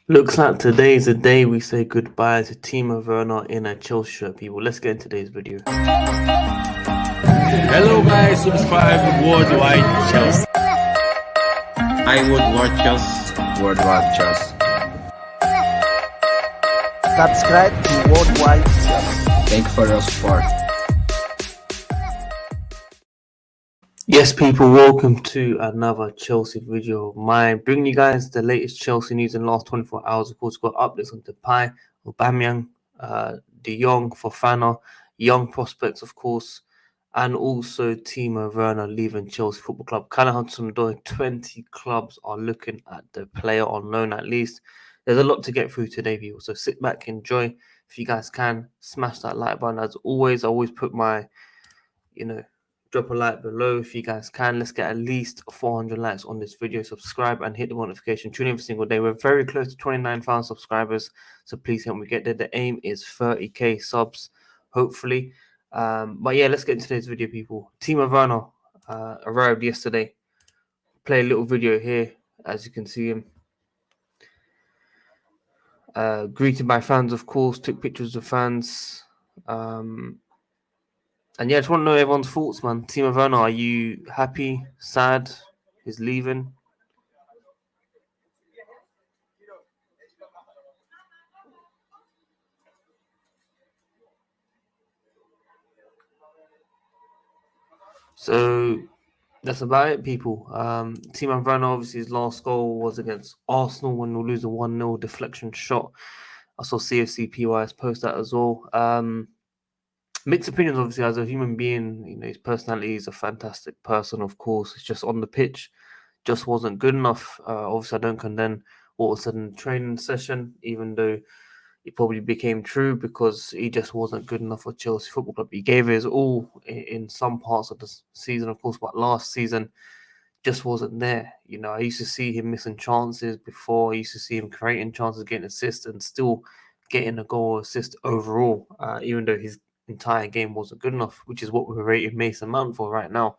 Looks like today is the day we say goodbye to Timo Werner in a chill shirt, people. Let's get into today's video. Hello guys, subscribe to WorldWideChels. I would WorldWideChels. WorldWideChels. Subscribe to WorldWideChels. Thank you for your support. Yes, people, welcome to another Chelsea video of mine. Bringing you guys the latest Chelsea news in the last 24 hours. Of course, got updates on Depay, Aubameyang, De Jong, Fofana, young prospects, of course, and also Timo Werner leaving Chelsea Football Club. Callum Hudson-Odoi, 20 clubs are looking at the player on loan at least. There's a lot to get through today, people, so sit back, enjoy. If you guys can, smash that like button. As always, I always put my, drop a like below if you guys can. Let's get at least 400 likes on this video. Subscribe and hit the notification. Tune in every single day. We're very close to 29,000 subscribers, so please help me get there. The aim is 30k subs, hopefully. But yeah, let's get into today's video, people. Timo Werner arrived yesterday. Play a little video here, as you can see him. Greeted by fans, of course. Took pictures of fans. And yeah, I just want to know everyone's thoughts, man. Timo Werner, are you happy, sad, he's leaving? So that's about it, people. Timo Werner, obviously, his last goal was against Arsenal when we lose a 1-0 deflection shot. I saw CFC PYS post that as well. Mixed opinions, obviously, as a human being. His personality is a fantastic person, of course. It's just on the pitch, just wasn't good enough. Obviously, I don't condemn what was said in the training session, even though it probably became true because he just wasn't good enough for Chelsea Football Club. He gave his all in some parts of the season, of course, but last season just wasn't there. I used to see him missing chances before. I used to see him creating chances, getting assists, and still getting a goal or assist overall, even though his entire game wasn't good enough, which is what we're rating Mason Mount for right now.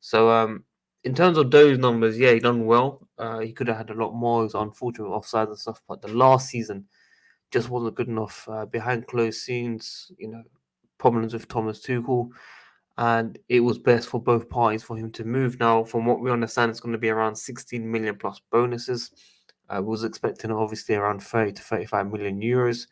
So, in terms of those numbers, yeah, he done well. He could have had a lot more. He was unfortunate with offsides and stuff, but the last season just wasn't good enough. Behind closed scenes, problems with Thomas Tuchel, and it was best for both parties for him to move. Now, from what we understand, it's going to be around 16 million plus bonuses. We was expecting obviously around 30 to 35 million euros.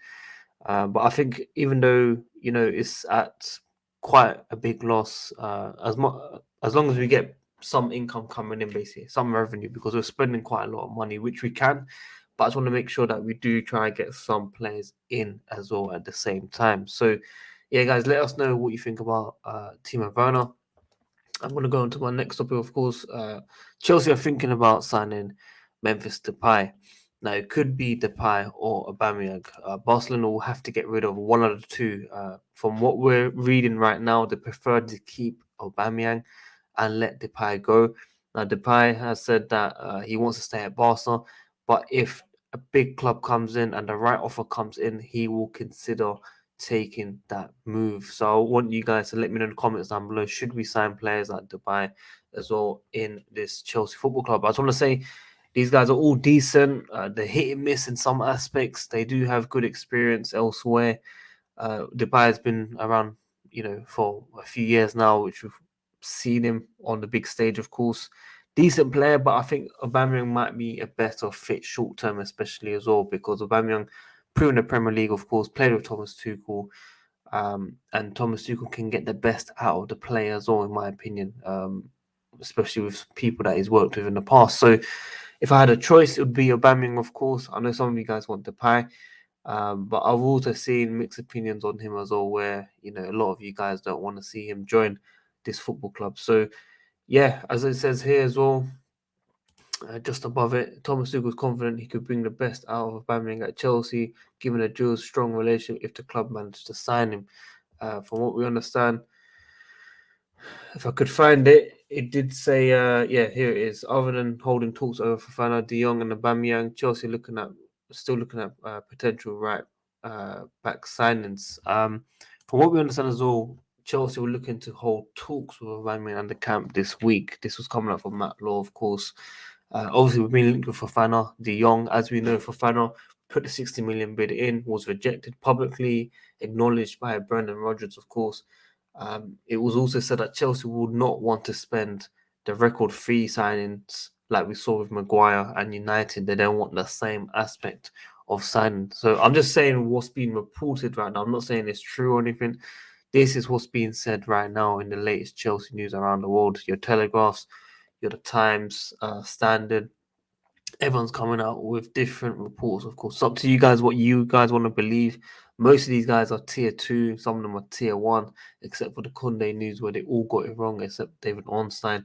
But I think even though it's at quite a big loss, as long as we get some income coming in, basically some revenue, because we're spending quite a lot of money, which we can. But I just want to make sure that we do try and get some players in as well at the same time. So, yeah, guys, let us know what you think about Timo Werner. I'm going to go on to my next topic, of course. Chelsea are thinking about signing Memphis Depay. Now, it could be Depay or Aubameyang. Barcelona will have to get rid of one of the two. From what we're reading right now, they prefer to keep Aubameyang and let Depay go. Now, Depay has said that he wants to stay at Barca, but if a big club comes in and the right offer comes in, he will consider taking that move. So I want you guys to let me know in the comments down below. Should we sign players like Depay as well in this Chelsea Football Club? I just want to say these guys are all decent. They hit and miss in some aspects. They do have good experience elsewhere. Depay has been around, for a few years now, which we've seen him on the big stage, of course. Decent player, but I think Aubameyang might be a better fit short term, especially as well, because Aubameyang proven the Premier League, of course, played with Thomas Tuchel, and Thomas Tuchel can get the best out of the player as well, in my opinion, especially with people that he's worked with in the past. So if I had a choice, it would be Aubameyang, of course. I know some of you guys want Depay, but I've also seen mixed opinions on him as well, where a lot of you guys don't want to see him join this football club. So yeah, as it says here as well, just above it, Thomas Tuchel was confident he could bring the best out of Aubameyang at Chelsea, given a dual strong relationship if the club managed to sign him. From what we understand, if I could find it, it did say, yeah, here it is. Other than holding talks over Fofana, De Jong, and Aubameyang, Chelsea still looking at potential right back signings. From what we understand as well, Chelsea were looking to hold talks with Aubameyang and the camp this week. This was coming up from Matt Law, of course. Obviously, we've been linked with Fofana, De Jong. As we know, Fofana put the 60 million bid in, was rejected publicly, acknowledged by Brendan Rodgers, of course. It was also said that Chelsea would not want to spend the record fee signings like we saw with Maguire and United. They don't want the same aspect of signing. So I'm just saying what's being reported right now. I'm not saying it's true or anything. This is what's being said right now in the latest Chelsea news around the world. Your Telegraphs, your The Times, Standard. Everyone's coming out with different reports, of course. It's up to you guys what you guys want to believe. Most of these guys are tier 2, some of them are tier 1, except for the Kunde news where they all got it wrong, except David Ornstein.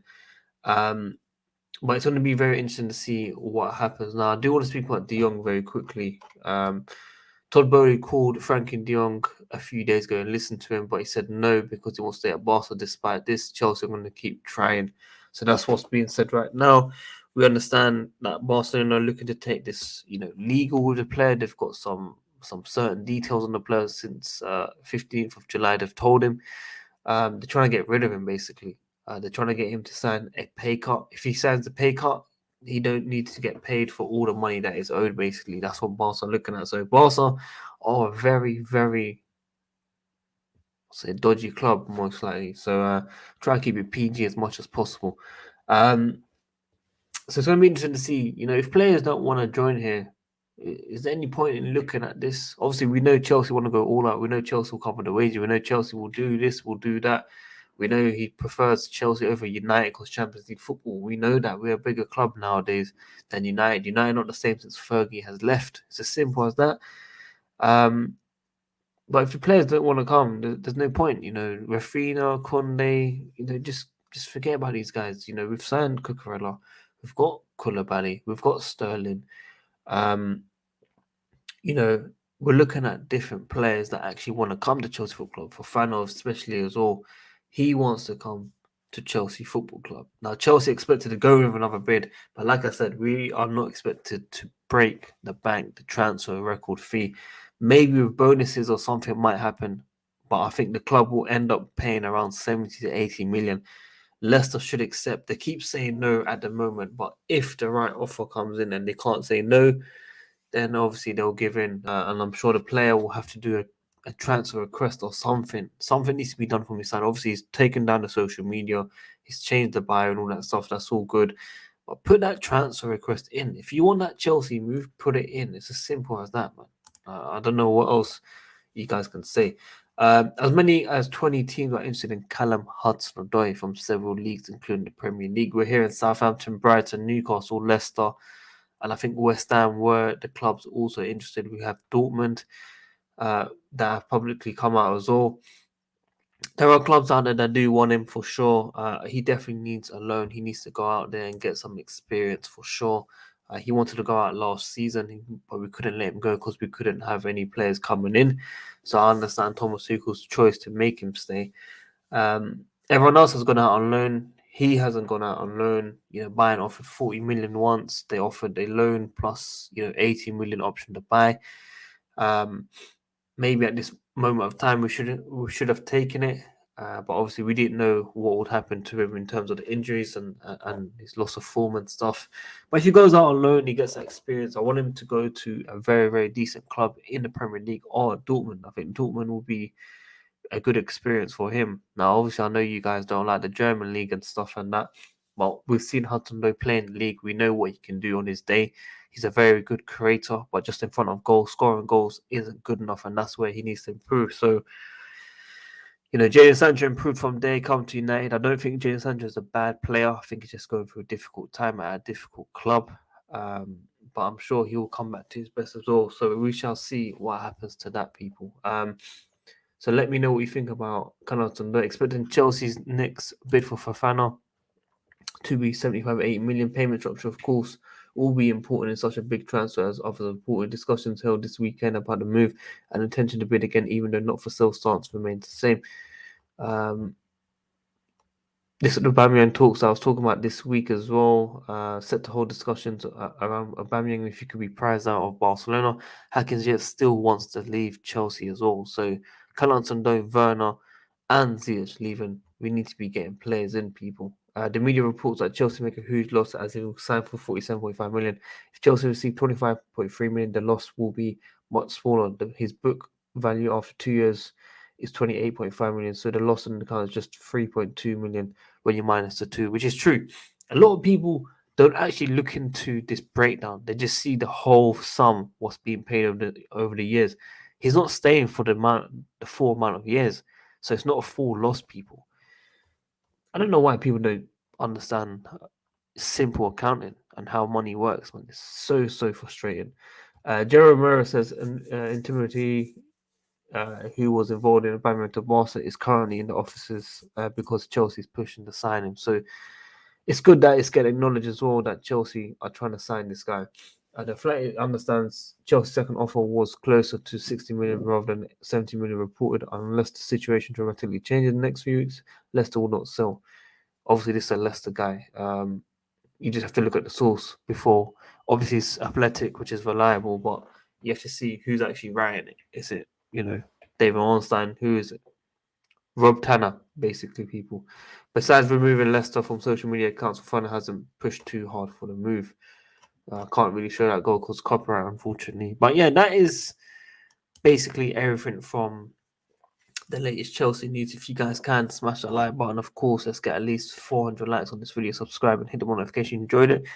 But it's going to be very interesting to see what happens. Now, I do want to speak about De Jong very quickly. Todd Bowley called Frankie De Jong a few days ago and listened to him, but he said no because he wants to stay at Barca. Despite this, Chelsea are going to keep trying. So that's what's being said right now. We understand that Barcelona are looking to take this, legal with the player. They've got some certain details on the player since 15th of July. They've told him they're trying to get rid of him, basically. They're trying to get him to sign a pay cut. If he signs a pay cut, he don't need to get paid for all the money that is owed, basically. That's what Barca are looking at. So Barca are a very, very, say, dodgy club, most likely. So try to keep it PG as much as possible. So it's going to be interesting to see, if players don't want to join here, is there any point in looking at this? Obviously, we know Chelsea want to go all out. We know Chelsea will cover the wages. We know Chelsea will do this, will do that. We know he prefers Chelsea over United because Champions League football. We know that we're a bigger club nowadays than United. United not the same since Fergie has left. It's as simple as that. But if the players don't want to come, there's no point. Rafinha, Conde, just forget about these guys. We've signed Cucurella. We've got Koulibaly. We've got Sterling. We're looking at different players that actually want to come to Chelsea Football Club. Fofana, especially as well, he wants to come to Chelsea Football Club. Now, Chelsea expected to go with another bid, but like I said, we are not expected to break the bank, the transfer record fee. Maybe with bonuses or something might happen, but I think the club will end up paying around 70 to 80 million. Leicester should accept. They keep saying no at the moment, but if the right offer comes in and they can't say no, then obviously they'll give in, and I'm sure the player will have to do a transfer request or something. Something needs to be done from his side. Obviously, he's taken down the social media, he's changed the bio and all that stuff. That's all good. But put that transfer request in. If you want that Chelsea move, put it in. It's as simple as that, man. I don't know what else you guys can say. As many as 20 teams are interested in Callum Hudson-Odoi from several leagues, including the Premier League. We're here in Southampton, Brighton, Newcastle, Leicester, and I think West Ham were the clubs also interested. We have Dortmund that have publicly come out as well. There are clubs out there that do want him for sure. He definitely needs a loan. He needs to go out there and get some experience for sure. He wanted to go out last season, but we couldn't let him go because we couldn't have any players coming in. So I understand Thomas Tuchel's choice to make him stay. Everyone else has gone out on loan. He hasn't gone out on loan. Bayern offered 40 million once. They offered a loan plus, 80 million option to buy. Maybe at this moment of time we should have taken it, but obviously we didn't know what would happen to him in terms of the injuries and his loss of form and stuff. But if he goes out on loan, he gets that experience. I want him to go to a very, very decent club in the Premier League or Dortmund. I think Dortmund will be a good experience for him. Now, obviously, I know you guys don't like the German league and stuff and that, but we've seen Hudson-Odoi play in the league. We know what he can do on his day. He's a very good creator, but just in front of goals, scoring goals isn't good enough, and that's where he needs to improve. So, Jadon Sancho improved from day come to United. I don't think Jadon Sancho is a bad player. I think he's just going through a difficult time at a difficult club. But I'm sure he will come back to his best as well. So we shall see what happens to that, people. So let me know what you think about Hudson-Odoi. Expecting Chelsea's next bid for Fofana to be 75 8 million. Payment structure, of course, will be important in such a big transfer, as other important discussions held this weekend about the move and intention to bid again, even though not for sale stance remains the same. This is the Aubameyang talks I was talking about this week as well. Set to hold discussions around Aubameyang if he could be prized out of Barcelona. Hackins yet still wants to leave Chelsea as well. So Hudson-Odoi, Werner, and Ziyech leaving. We need to be getting players in, people. The media reports that Chelsea make a huge loss as it will sign for 47.5 million. If Chelsea receive 25.3 million, the loss will be much smaller. His book value after 2 years is 28.5 million, so the loss on the account is just 3.2 million when you minus the two, which is true. A lot of people don't actually look into this breakdown. They just see the whole sum, what's being paid over the years. He's not staying for the full amount of years, so it's not a full loss, people. I don't know why people don't understand simple accounting and how money works, man. It's so frustrating. Jerry Romero says Intimity, who was involved in Aubameyang to Barca, is currently in the offices because Chelsea's pushing to sign him. So it's good that it's getting acknowledged as well that Chelsea are trying to sign this guy. The Athletic understands Chelsea's second offer was closer to 60 million rather than 70 million reported. Unless the situation dramatically changes in the next few weeks, Leicester will not sell. Obviously, this is a Leicester guy. You just have to look at the source before. Obviously, it's Athletic, which is reliable, but you have to see who's actually writing it. Is it, David Ornstein? Who is it? Rob Tanner, basically, people. Besides removing Leicester from social media accounts, Fofana hasn't pushed too hard for the move. Can't really show that goal because copyright, unfortunately. But yeah, that is basically everything from the latest Chelsea news. If you guys can smash that like button, of course, let's get at least 400 likes on this video. Subscribe and hit the notification. Enjoyed it.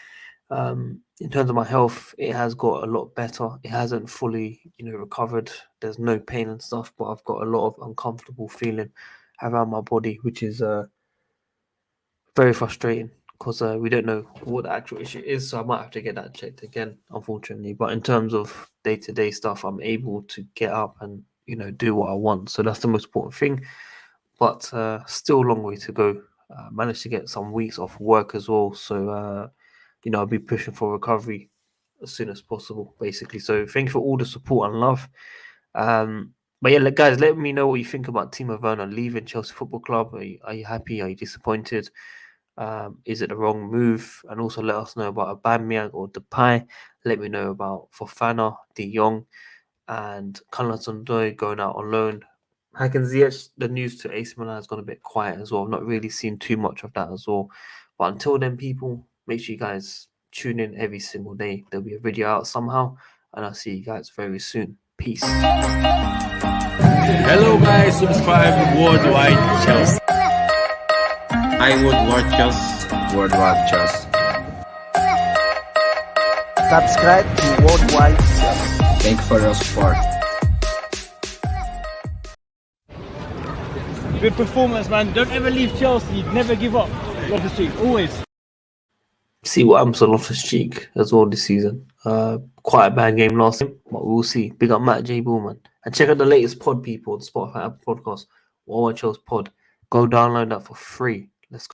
In terms of my health, it has got a lot better. It hasn't fully, recovered. There's no pain and stuff, but I've got a lot of uncomfortable feeling around my body, which is very frustrating because we don't know what the actual issue is. So I might have to get that checked again, unfortunately. But in terms of day-to-day stuff, I'm able to get up and do what I want. So that's the most important thing. But still a long way to go. Managed to get some weeks off work as well. So I'll be pushing for recovery as soon as possible, basically. So thank you for all the support and love. But yeah, guys, let me know what you think about Timo Werner leaving Chelsea Football Club. Are you happy? Are you disappointed? Is it the wrong move? And also let us know about Aubameyang or Depay. Let me know about Fofana, Jong, and Alonso going out on loan. Hakan Ziyech, the news to AC Milan has gone a bit quiet as well. I've not really seen too much of that as well. But until then, people, make sure you guys tune in every single day. There'll be a video out somehow, and I'll see you guys very soon. Peace. Hello guys, subscribe to WorldWideChels. I would WorldWideChels. WorldWideChels. Subscribe to WorldWideChels. Thank you for your support. Good performance, man. Don't ever leave Chelsea. Never give up. Loftus-Cheek, always. See what happens to Loftus-Cheek as well this season. Quite a bad game last time, but we'll see. Big up Matt J. Bullman. And check out the latest pod, people, on Spotify, Apple Podcasts, WorldWideChels Pod. Go download that for free. Let's go.